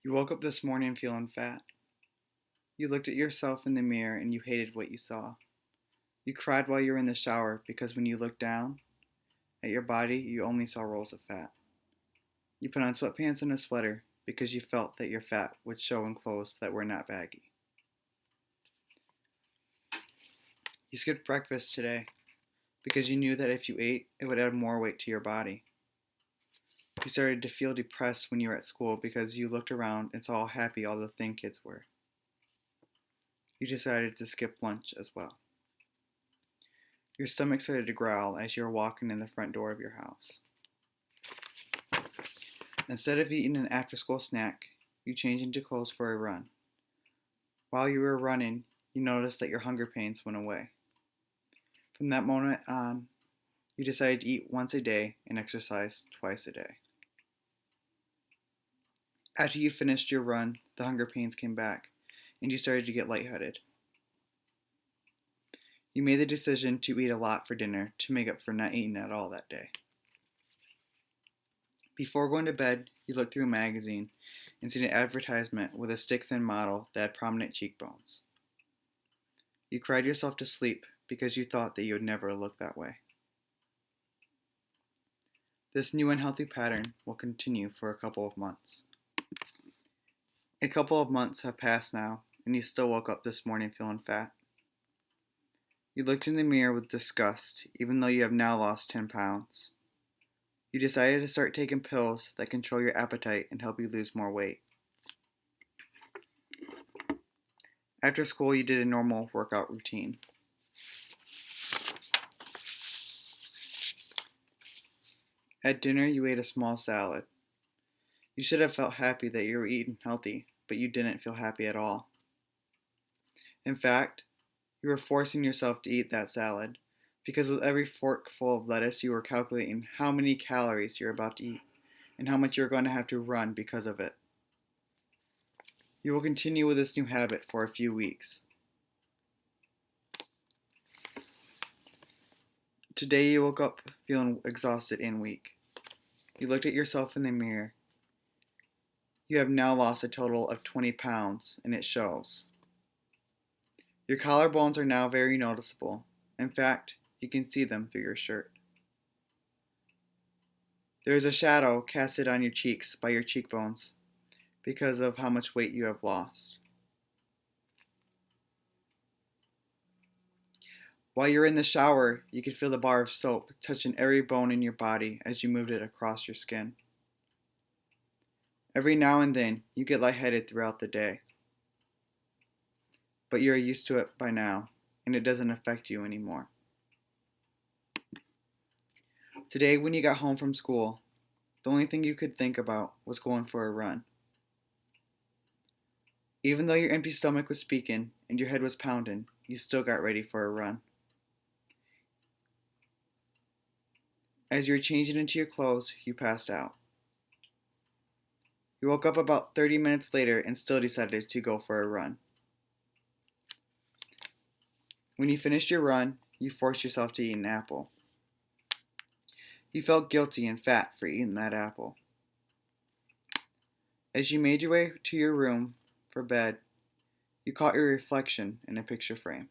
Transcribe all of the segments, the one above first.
You woke up this morning feeling fat. You looked at yourself in the mirror and you hated what you saw. You cried while you were in the shower because when you looked down at your body, you only saw rolls of fat. You put on sweatpants and a sweater because you felt that your fat would show in clothes that were not baggy. You skipped breakfast today because you knew that if you ate, it would add more weight to your body. You started to feel depressed when you were at school because you looked around and saw how happy all the thin kids were. You decided to skip lunch as well. Your stomach started to growl as you were walking in the front door of your house. Instead of eating an after school snack, you changed into clothes for a run. While you were running, you noticed that your hunger pains went away. From that moment on, you decided to eat once a day and exercise twice a day. After you finished your run, the hunger pains came back, and you started to get lightheaded. You made the decision to eat a lot for dinner to make up for not eating at all that day. Before going to bed, you looked through a magazine and seen an advertisement with a stick-thin model that had prominent cheekbones. You cried yourself to sleep because you thought that you would never look that way. This new unhealthy pattern will continue for a couple of months. A couple of months have passed now, and you still woke up this morning feeling fat. You looked in the mirror with disgust, even though you have now lost 10 pounds. You decided to start taking pills that control your appetite and help you lose more weight. After school, you did a normal workout routine. At dinner, you ate a small salad. You should have felt happy that you were eating healthy, but you didn't feel happy at all. In fact, you were forcing yourself to eat that salad, because with every forkful of lettuce, you were calculating how many calories you're about to eat and how much you're going to have to run because of it. You will continue with this new habit for a few weeks. Today you woke up feeling exhausted and weak. You looked at yourself in the mirror. You have now lost a total of 20 pounds, and it shows. Your collarbones are now very noticeable. In fact, you can see them through your shirt. There is a shadow casted on your cheeks by your cheekbones because of how much weight you have lost. While you're in the shower, you can feel the bar of soap touching every bone in your body as you moved it across your skin. Every now and then, you get lightheaded throughout the day. But you're used to it by now, and it doesn't affect you anymore. Today, when you got home from school, the only thing you could think about was going for a run. Even though your empty stomach was speaking and your head was pounding, you still got ready for a run. As you were changing into your clothes, you passed out. You woke up about 30 minutes later and still decided to go for a run. When you finished your run, you forced yourself to eat an apple. You felt guilty and fat for eating that apple. As you made your way to your room for bed, you caught your reflection in a picture frame.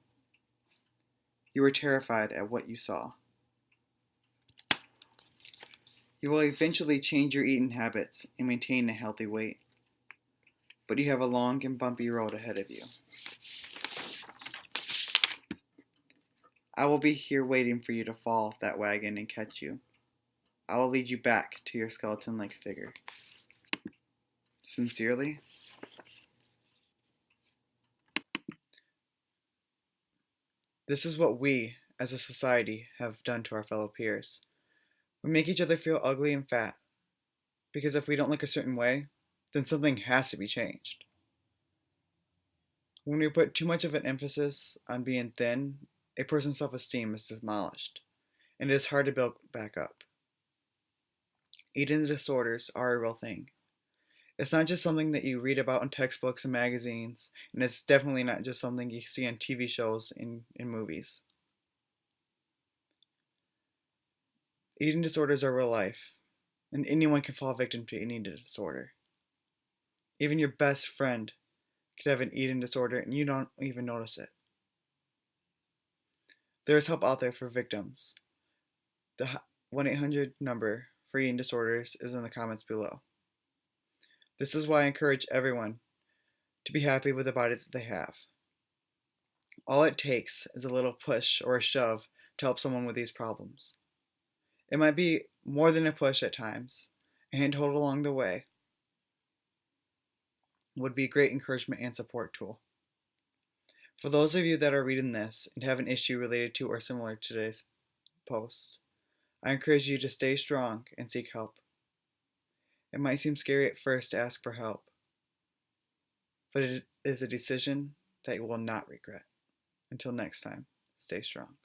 You were terrified at what you saw. You will eventually change your eating habits and maintain a healthy weight, but you have a long and bumpy road ahead of you. I will be here waiting for you to fall off that wagon and catch you. I will lead you back to your skeleton-like figure. Sincerely, this is what we, as a society, have done to our fellow peers. We make each other feel ugly and fat, because if we don't look a certain way, then something has to be changed. When we put too much of an emphasis on being thin, a person's self-esteem is demolished, and it is hard to build back up. Eating disorders are a real thing. It's not just something that you read about in textbooks and magazines, and it's definitely not just something you see on TV shows and in movies. Eating disorders are real life, and anyone can fall victim to eating disorder. Even your best friend could have an eating disorder and you don't even notice it. There is help out there for victims. The 1-800 number for eating disorders is in the comments below. This is why I encourage everyone to be happy with the body that they have. All it takes is a little push or a shove to help someone with these problems. It might be more than a push at times. A handhold along the way would be a great encouragement and support tool. For those of you that are reading this and have an issue related to or similar to today's post, I encourage you to stay strong and seek help. It might seem scary at first to ask for help, but it is a decision that you will not regret. Until next time, stay strong.